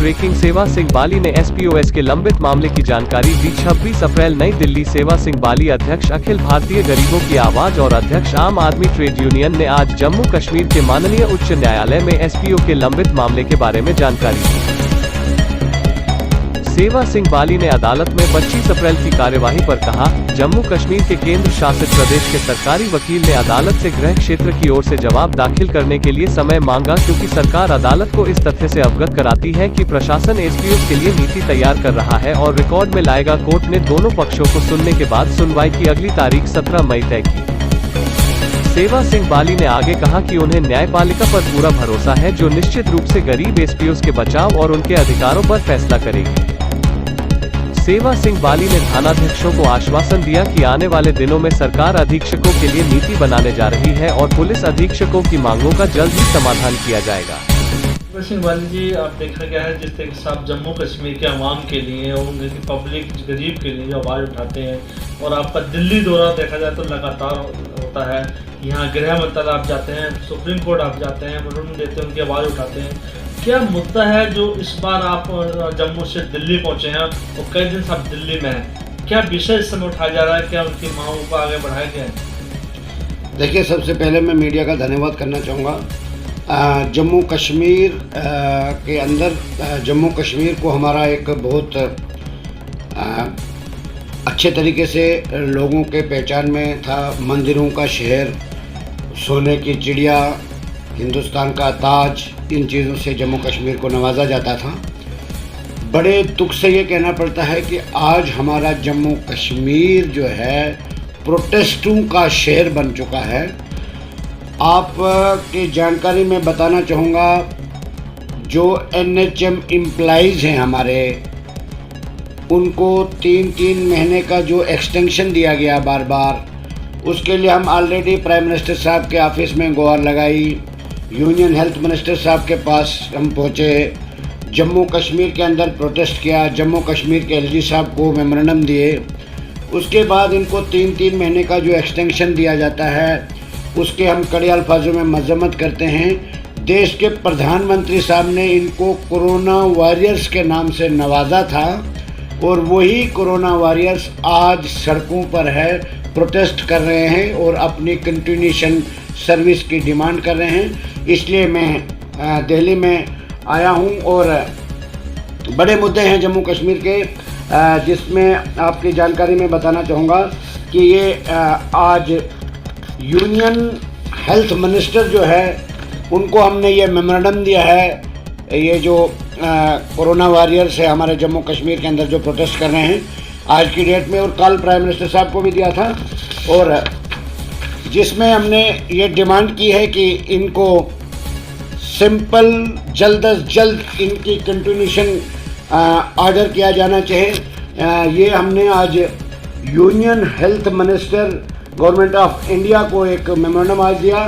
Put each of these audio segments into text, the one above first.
Breaking. सेवा सिंह बाली ने एसपीओएस के लंबित मामले की जानकारी दी। 26 अप्रैल नई दिल्ली। सेवा सिंह बाली, अध्यक्ष अखिल भारतीय गरीबों की आवाज और अध्यक्ष आम आदमी ट्रेड यूनियन, ने आज जम्मू कश्मीर के माननीय उच्च न्यायालय में एसपीओ के लंबित मामले के बारे में जानकारी दी। सेवा सिंह बाली ने अदालत में 25 अप्रैल की कार्यवाही पर कहा, जम्मू कश्मीर के केंद्र शासित प्रदेश के सरकारी वकील ने अदालत से गृह क्षेत्र की ओर से जवाब दाखिल करने के लिए समय मांगा, क्योंकि सरकार अदालत को इस तथ्य से अवगत कराती है कि प्रशासन एसपीओ के लिए नीति तैयार कर रहा है और रिकॉर्ड में लाएगा। कोर्ट ने दोनों पक्षों को सुनने के बाद सुनवाई की अगली तारीख 17 मई तय की। सेवा सिंह बाली ने आगे कहा कि उन्हें न्यायपालिका पर पूरा भरोसा है, जो निश्चित रूप से गरीब एसपीओ के बचाव और उनके अधिकारों पर फैसला करेगी। सेवा सिंह बाली ने थानाध्यक्षों को आश्वासन दिया कि आने वाले दिनों में सरकार अधीक्षकों के लिए नीति बनाने जा रही है और पुलिस अधीक्षकों की मांगों का जल्द ही समाधान किया जाएगा। सेवा सिंह बाली जी, आप देखा गया है जिस तरीके से आप जम्मू कश्मीर के अवाम के लिए और उनकी पब्लिक गरीब के लिए जो आवाज़ उठाते हैं, और आपका दिल्ली दौरा देखा जाए तो लगातार होता है। यहाँ गृह मंत्रालय आप जाते हैं, सुप्रीम कोर्ट आप जाते हैं, मुद्दे देते हैं, उनकी आवाज़ उठाते हैं। क्या मुद्दा है जो इस बार आप जम्मू से दिल्ली पहुंचे हैं और कई दिन से आप दिल्ली में हैं? क्या विषय इस समय उठाया जा रहा है? क्या उनकी मांगों को आगे बढ़ाया गया है? देखिए, सबसे पहले मैं मीडिया का धन्यवाद करना चाहूँगा। जम्मू कश्मीर के अंदर जम्मू कश्मीर को हमारा एक बहुत अच्छे तरीके से लोगों के पहचान में था। मंदिरों का शहर, सोने की चिड़िया, हिंदुस्तान का ताज, इन चीज़ों से जम्मू कश्मीर को नवाजा जाता था। बड़े दुख से ये कहना पड़ता है कि आज हमारा जम्मू कश्मीर जो है प्रोटेस्टों का शहर बन चुका है। आप की जानकारी में बताना चाहूँगा, जो एनएचएम एम्प्लॉइज़ हैं हमारे, उनको 3-3 महीने का जो एक्सटेंशन दिया गया बार बार, उसके लिए हम ऑलरेडी प्राइम मिनिस्टर साहब के ऑफिस में गुहार लगाई, यूनियन हेल्थ मिनिस्टर साहब के पास हम पहुँचे, जम्मू कश्मीर के अंदर प्रोटेस्ट किया, जम्मू कश्मीर के एलजी साहब को मेमोरेंडम दिए। उसके बाद इनको 3-3 महीने का जो एक्सटेंशन दिया जाता है, उसके हम कड़े अल्फाजों में मजम्मत करते हैं। देश के प्रधानमंत्री साहब ने इनको कोरोना वॉरियर्स के नाम से नवाजा था, और वही कोरोना वॉरियर्स आज सड़कों पर है, प्रोटेस्ट कर रहे हैं और अपनी कंटिन्यूशन सर्विस की डिमांड कर रहे हैं। इसलिए मैं दिल्ली में आया हूं, और बड़े मुद्दे हैं जम्मू कश्मीर के, जिसमें आपकी जानकारी में बताना चाहूँगा कि ये आज यूनियन हेल्थ मिनिस्टर जो है, उनको हमने ये मेमोरेंडम दिया है। ये जो कोरोना वॉरियर्स है हमारे जम्मू कश्मीर के अंदर जो प्रोटेस्ट कर रहे हैं आज की डेट में, और कल प्राइम मिनिस्टर साहब को भी दिया था, और जिसमें हमने ये डिमांड की है कि इनको सिंपल जल्द अज जल्द इनकी कंटिन्यूशन ऑर्डर किया जाना चाहिए। ये हमने आज union health minister government of India को एक मेमोरेंडम आज दिया,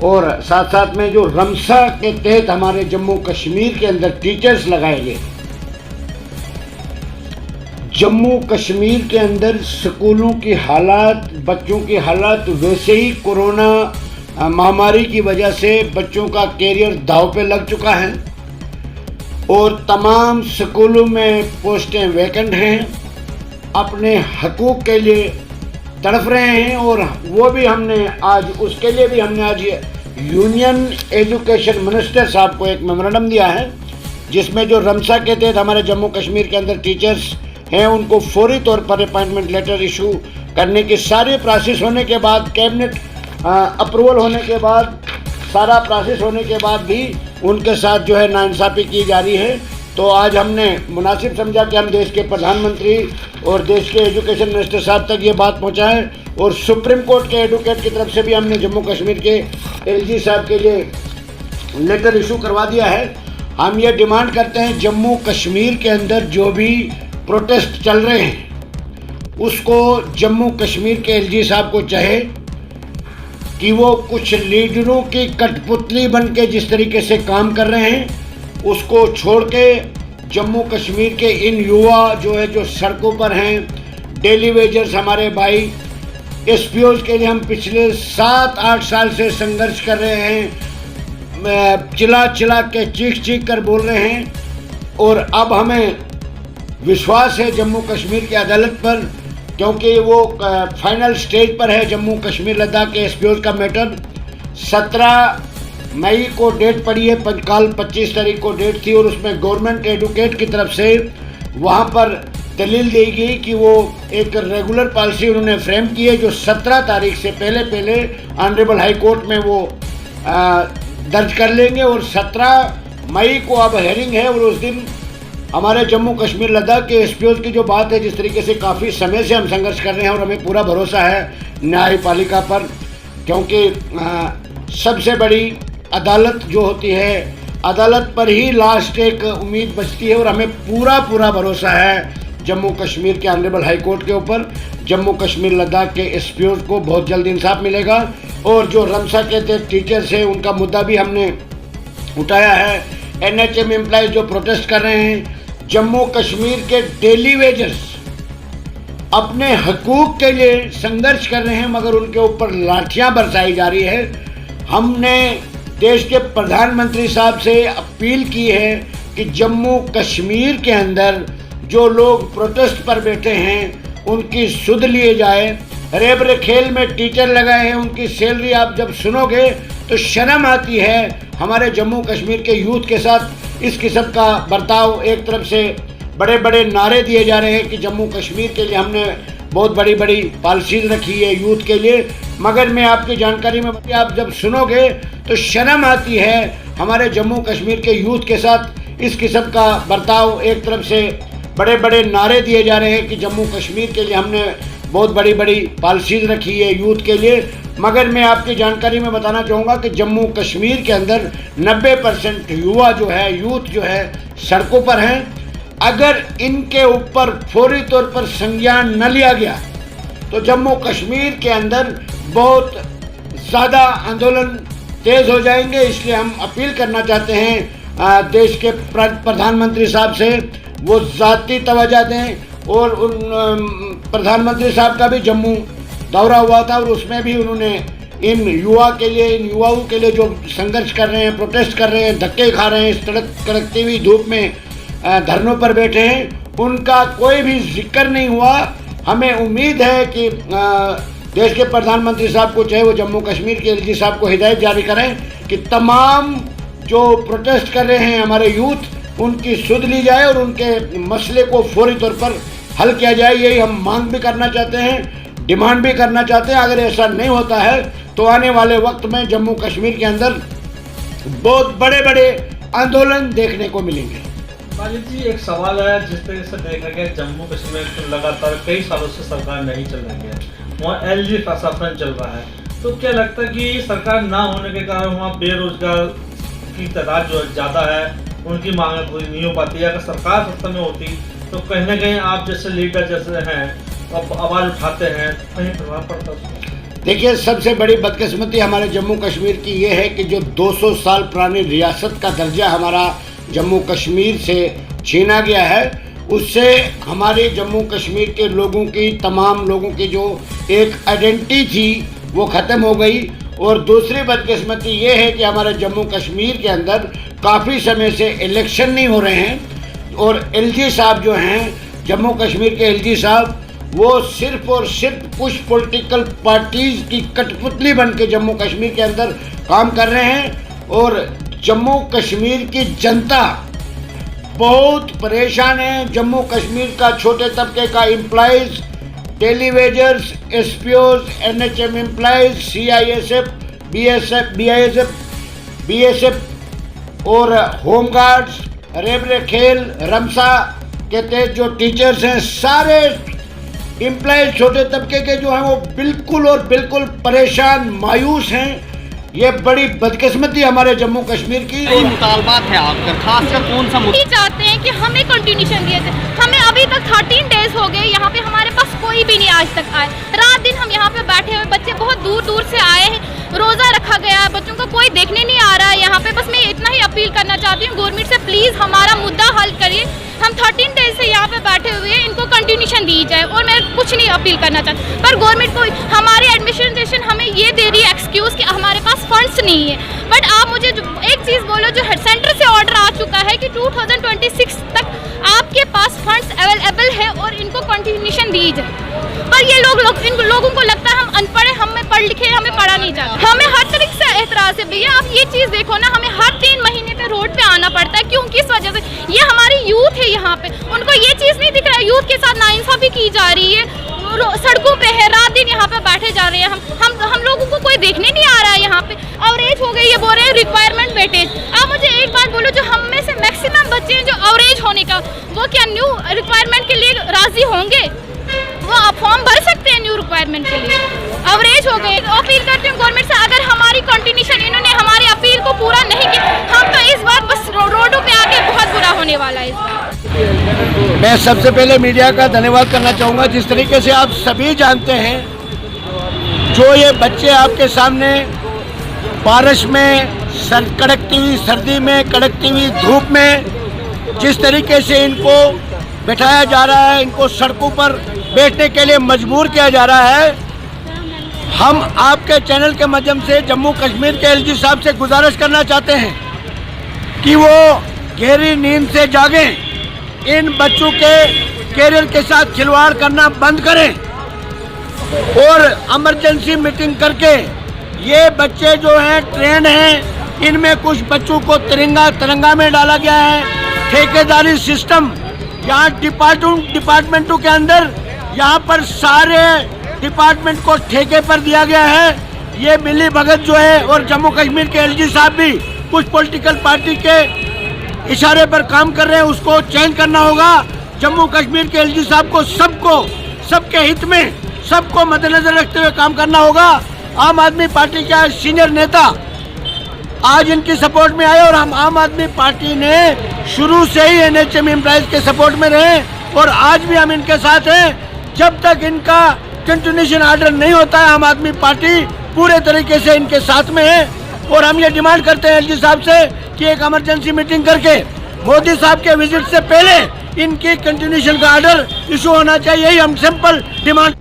और साथ साथ में जो रमसा के तहत हमारे जम्मू कश्मीर के अंदर टीचर्स लगाए गए, जम्मू कश्मीर के अंदर स्कूलों की हालात, बच्चों की हालात वैसे ही कोरोना महामारी की वजह से बच्चों का कैरियर दांव पे लग चुका है, और तमाम स्कूलों में पोस्टें वैकेंट हैं। अपने हकूक़ के लिए तड़फ रहे हैं, और वो भी हमने आज, उसके लिए भी हमने आज यूनियन एजुकेशन मिनिस्टर साहब को एक मेमोरेंडम दिया है, जिसमें जो रमसा के तहत हमारे जम्मू कश्मीर के अंदर टीचर्स हैं, उनको फौरी तौर पर अपॉइंटमेंट लेटर इशू करने की सारी प्रोसेस होने के बाद, कैबिनेट अप्रूवल होने के बाद, सारा प्रोसेस होने के बाद भी उनके साथ जो है नाइंसाफ़ी की जा रही है। तो आज हमने मुनासिब समझा कि हम देश के प्रधानमंत्री और देश के एजुकेशन मिनिस्टर साहब तक ये बात पहुंचाएं, और सुप्रीम कोर्ट के एडवोकेट की तरफ से भी हमने जम्मू कश्मीर के एलजी साहब के लिए लेटर इशू करवा दिया है। हम ये डिमांड करते हैं, जम्मू कश्मीर के अंदर जो भी प्रोटेस्ट चल रहे हैं, उसको जम्मू कश्मीर के एलजी साहब को चाहे कि वो कुछ लीडरों की कठपुतली बन के जिस तरीके से काम कर रहे हैं, उसको छोड़ के जम्मू कश्मीर के इन युवा जो है, जो सड़कों पर हैं, डेली वेजर्स हमारे भाई, एसपीओज के लिए हम पिछले 7-8 साल से संघर्ष कर रहे हैं, चिल्ला चिल्ला के चीख कर बोल रहे हैं और अब हमें विश्वास है जम्मू कश्मीर की अदालत पर, क्योंकि वो फाइनल स्टेज पर है जम्मू कश्मीर लद्दाख के एसपीओ का मैटर। 17 मई को डेट पड़ी है, कल 25 तारीख को डेट थी, और उसमें गवर्नमेंट एडवोकेट की तरफ से वहाँ पर दलील दी गई कि वो एक रेगुलर पॉलिसी उन्होंने फ्रेम की है जो 17 तारीख से पहले ऑनरेबल हाई कोर्ट में वो दर्ज कर लेंगे, और 17 मई को अब हेयरिंग है। और उस दिन हमारे जम्मू कश्मीर लद्दाख के एसपीओ की जो बात है, जिस तरीके से काफ़ी समय से हम संघर्ष कर रहे हैं और हमें पूरा भरोसा है न्यायपालिका पर, क्योंकि सबसे बड़ी अदालत जो होती है, अदालत पर ही लास्ट एक उम्मीद बचती है, और हमें पूरा भरोसा है जम्मू कश्मीर के ऑनरेबल हाई कोर्ट के ऊपर। जम्मू कश्मीर लद्दाख के एसपीओ को बहुत जल्द इंसाफ मिलेगा, और जो रमसा के टीचर्स हैं उनका मुद्दा भी हमने उठाया है। एनएचएम एम्प्लॉइज जो प्रोटेस्ट कर रहे हैं, जम्मू कश्मीर के डेली वेजर्स अपने हकूक़ के लिए संघर्ष कर रहे हैं, मगर उनके ऊपर लाठियां बरसाई जा रही है। हमने देश के प्रधानमंत्री साहब से अपील की है कि जम्मू कश्मीर के अंदर जो लोग प्रोटेस्ट पर बैठे हैं उनकी सुध लिए जाए। रेबरे खेल में टीचर लगाए हैं, उनकी सैलरी आप जब सुनोगे तो शर्म आती है। हमारे जम्मू कश्मीर के यूथ के साथ इस किस्म का बर्ताव, एक तरफ से बड़े बड़े नारे दिए जा रहे हैं कि जम्मू कश्मीर के लिए हमने बहुत बड़ी पॉलिसीज रखी है यूथ के लिए, मगर मैं आपकी जानकारी में आप जब सुनोगे तो शर्म आती है। हमारे जम्मू कश्मीर के यूथ के साथ इस किस्म का बर्ताव, एक तरफ से बड़े नारे दिए जा रहे हैं कि जम्मू कश्मीर के लिए हमने बहुत बड़ी पॉलिसीज रखी है यूथ के लिए, मगर मैं आपकी जानकारी में बताना चाहूँगा कि जम्मू कश्मीर के अंदर 90% युवा जो है, यूथ जो है, सड़कों पर हैं। अगर इनके ऊपर फौरी तौर पर संज्ञान न लिया गया तो जम्मू कश्मीर के अंदर बहुत ज़्यादा आंदोलन तेज़ हो जाएंगे। इसलिए हम अपील करना चाहते हैं देश के प्रधानमंत्री साहब से, वो ज़ाती तवज्जो दें। और उन प्रधानमंत्री साहब का भी जम्मू दौरा हुआ था, और उसमें भी उन्होंने इन युवाओं के लिए जो संघर्ष कर रहे हैं, प्रोटेस्ट कर रहे हैं, धक्के खा रहे हैं, इस कड़कती हुई धूप में धरनों पर बैठे हैं, उनका कोई भी जिक्र नहीं हुआ। हमें उम्मीद है कि देश के प्रधानमंत्री साहब को, चाहे वो जम्मू कश्मीर के एलजी साहब को हिदायत जारी करें कि तमाम जो प्रोटेस्ट कर रहे हैं हमारे यूथ, उनकी सुध ली जाए और उनके मसले को फौरी तौर पर हल किया जाए। यही हम मांग भी करना चाहते हैं, डिमांड भी करना चाहते हैं। अगर ऐसा नहीं होता है तो आने वाले वक्त में जम्मू कश्मीर के अंदर बहुत बड़े आंदोलन देखने को मिलेंगे। मालिक जी, एक सवाल है, जिस तरह से देखा गया जम्मू कश्मीर में लगातार कई सालों से सरकार नहीं चल रही है, वहाँ एलजी का शासन चल रहा है, तो क्या लगता है कि सरकार ना होने के कारण वहाँ बेरोजगार की तादाद जो ज़्यादा है, उनकी मांगें पूरी नहीं हो पाती है? अगर सरकार सत्ता में होती तो कहीं ना कहीं आप जैसे लीडर जैसे हैं अब आवाज़ उठाते हैं, कहीं प्रभाव पड़ता है? देखिए, सबसे बड़ी बदकिस्मती हमारे जम्मू कश्मीर की ये है कि जो 200 साल पुरानी रियासत का दर्जा हमारा जम्मू कश्मीर से छीना गया है, उससे हमारे जम्मू कश्मीर के लोगों की, तमाम लोगों की जो एक आइडेंटिटी थी वो ख़त्म हो गई। और दूसरी बदकिस्मती ये है कि हमारे जम्मू कश्मीर के अंदर काफ़ी समय से इलेक्शन नहीं हो रहे हैं, और एलजी साहब जो हैं, जम्मू कश्मीर के एलजी साहब, वो सिर्फ और सिर्फ कुछ पॉलिटिकल पार्टीज़ की कठपुतली बन के जम्मू कश्मीर के अंदर काम कर रहे हैं। और जम्मू कश्मीर की जनता बहुत परेशान है। जम्मू कश्मीर का छोटे तबके का employees, daily wagers, SPOs, NHM employees, CISF, BSF और होमगार्ड्स, रेबरे खेल, रमसा के तहत जो टीचर्स हैं, सारे एम्प्लॉइज छोटे तबके के जो हैं वो बिल्कुल परेशान, मायूस हैं। ये बड़ी बदकिस्मती हमारे जम्मू कश्मीर की। मुतालबात है आपका, खासकर कौन सा चाहते हैं कि हमें कंटिन्यूशन दिया जाए। हमें अभी तक 13 डेज हो गए, यहाँ पे हमारे पास कोई भी नहीं आज तक आए। रात दिन हम यहाँ पे बैठे हुए, बच्चे बहुत दूर से आए हैं, रोज़ा रखा गया, हमारे बच्चों को कोई देखने नहीं आ रहा है यहाँ पे। बस मैं इतना ही अपील करना चाहती हूँ गवर्नमेंट से, प्लीज़ हमारा मुद्दा हल करिए। हम 13 डेज से यहाँ पे बैठे हुए हैं, इनको कंटिन्यूशन दी जाए। और मैं कुछ नहीं अपील करना चाहती, पर गवर्नमेंट को हमारी एडमिनिस्ट्रेशन हमें ये दे रही है एक्सक्यूज़ कि हमारे पास फंड्स नहीं है। बट आप मुझे एक चीज़ बोलो, जो हेड सेंटर से ऑर्डर आ चुका है कि 2026 तक आपके पास फंड्स अवेलेबल है और इनको कंटिन्यूशन दी जाए। पर ये इन लोगों को लगता है हम अनपढ़ हैं, हमें पढ़ लिखे, हमें पढ़ा नहीं जाता। हमें हर तरीके से एतराज़ है भैया। आप ये चीज़ देखो ना, हमें हर 3 महीने पे रोड पे आना पड़ता है। क्यों? किस वजह से? ये हमारी यूथ है यहाँ पे, उनको ये चीज़ नहीं दिख रहा है। यूथ के साथ नाइंसाफ़ी की जा रही है, सड़कों पे है, रात दिन यहाँ पे बैठे जा रहे हैं। हम लोगों को कोई देखने नहीं आ रहा है यहाँ पे। अवरेज हो गई, ये बोल रहे हैं रिक्वायरमेंट वेटेज। आप मुझे एक बात बोलो, जो हम में से मैक्सिमम बच्चे हैं जो अवरेज होने का, वो क्या न्यू रिक्वायरमेंट के लिए राजी होंगे? वो आप फॉर्म भर सकते हैं न्यू रिक्वायरमेंट के लिए? अवरेज हो गए। अपील करती हूँ गवर्नमेंट से, अगर हमारी कंटिन्यूशन, इन्होंने हमारी अपील को पूरा नहीं किया, हम तो इस बार बस रोडों पे आके बहुत बुरा होने वाला है इस बार। मैं सबसे पहले मीडिया का धन्यवाद करना चाहूँगा। जिस तरीके से आप सभी जानते हैं, जो ये बच्चे आपके सामने बारिश में, कड़कती हुई सर्दी में, कड़कती हुई धूप में जिस तरीके से इनको बैठाया जा रहा है, इनको सड़कों पर बैठने के लिए मजबूर किया जा रहा है, हम आपके चैनल के माध्यम से जम्मू कश्मीर के एलजी साहब से गुजारिश करना चाहते हैं कि वो गहरी नींद से जागें, इन बच्चों के कैरियर के साथ खिलवाड़ करना बंद करें और इमरजेंसी मीटिंग करके ये बच्चे जो हैं ट्रेन हैं, इनमें कुछ बच्चों को तिरंगा में डाला गया है। ठेकेदारी सिस्टम यहाँ डिपार्टमेंटों के अंदर यहाँ पर सारे डिपार्टमेंट को ठेके पर दिया गया है। ये मिली भगत जो है, और जम्मू कश्मीर के एलजी साहब भी कुछ पॉलिटिकल पार्टी के इशारे पर काम कर रहे हैं, उसको चेंज करना होगा। जम्मू कश्मीर के एलजी साहब को सबके हित में, सबको मद्देनजर रखते हुए काम करना होगा। आम आदमी पार्टी का सीनियर नेता आज इनकी सपोर्ट में आए और हम आम आदमी पार्टी ने शुरू से ही एनएचएम एम्प्लॉइज के सपोर्ट में रहे और आज भी हम इनके साथ हैं। जब तक इनका कंटिन्यूशन ऑर्डर नहीं होता है, आम आदमी पार्टी पूरे तरीके से इनके साथ में है। और हम ये डिमांड करते हैं एलजी साहब से कि एक इमरजेंसी मीटिंग करके मोदी साहब के विजिट से पहले इनकी कंटिन्यूशन का ऑर्डर इशू होना चाहिए। यही हम सिंपल डिमांड